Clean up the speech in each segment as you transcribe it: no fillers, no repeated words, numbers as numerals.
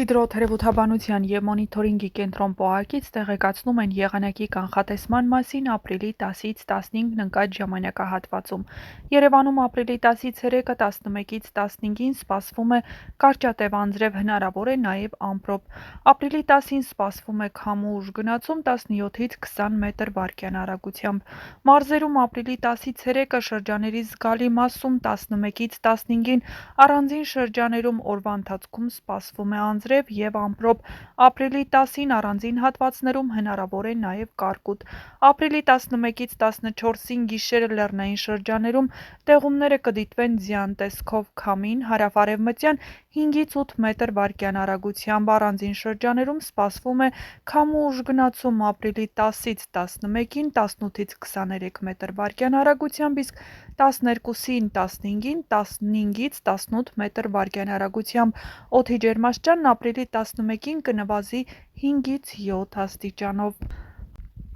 Հիդրոթերապևտաբանության և մոնիթորինգի կենտրոն ՊՕԱԿ-ից տեղեկացնում են եղանակի կանխատեսման մասին ապրիլի 10-ից 15-ն ընկած ժամանակահատվածում։ Երևանում ապրիլի 10-ից 3-ը 11-ից 15-ին սպասվում է կարճատև անձրև, հնարավոր է նաև ամպրոպ։ Ապրիլի 10-ին սպասվում է քամու ուժ գնացում 17-ից 20 մետր/վայրկյան արագությամբ։ Մարզերում ապրիլի 10-ից 3-ը շրջանների զգալի մասում 11-ից 15-ին, առանձին շրջաներում օրվա ընթացքում սպասվում է անձրև և ամպրոպ։ Ապրիլի 10-ին առանձին հատվածներում հնարավոր է նաև կարկուտ։ Ապրիլի 11-ից 14-ին գիշերը լեռնային շրջաներում տեղումները կդիտվեն ձյան տեսքով քամին հարավ-արևմտյան 5-ից 8 մետր/վայրկյան արագությամբ։ Առանձին շրջաներում սպասվում է քամու ուժ գնացում ապրիլի 10-ից 11-ին 18-ից 23 մետր/վայրկյան արագությամբ, իսկ 12-ին 15-ին 15-ից 18 մետր/վայրկյան արագությամբ։ Օդի ջերմաստիճանն ապրիլի 11-ին կնվազի 5-ից 7 աստիճանով։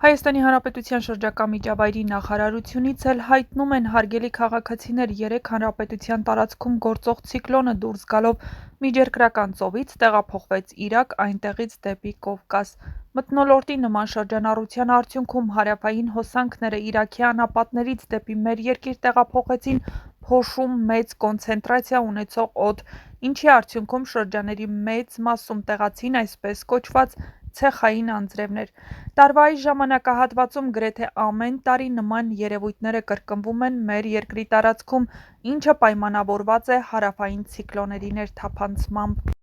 ՀՀ շրջակա միջավայրի նախարարությունից էլ հայտնում են հարգելի քաղաքացիներ, երեկ հանրապետության տարածքում գործող ցիկլոնը դուրս գալով Միջերկրական ծովից տեղափոխվեց Իրաք, այնտեղից դեպի Կովկաս։ Մթնոլորտի նման շրջանառության արդյունքում հարավային հոսանքները Իրաքի անապատներից դեպի մեր երկիր տեղափոխեցին փոշու մեծ կոնցենտրացիա ունեցող օդ, ինչի արդյունքում շրջանների մեծ մասում տեղացին այսպես կոչված ցեխային անձրևներ։ Տարվա այս ժամանակահատվածում գրեթե ամեն տարի նման երևույթները կրկնվում են մեր երկրի տարածքում, ինչը պայմանավորված է հարավային ցիկլոնների ներթափանցմամբ։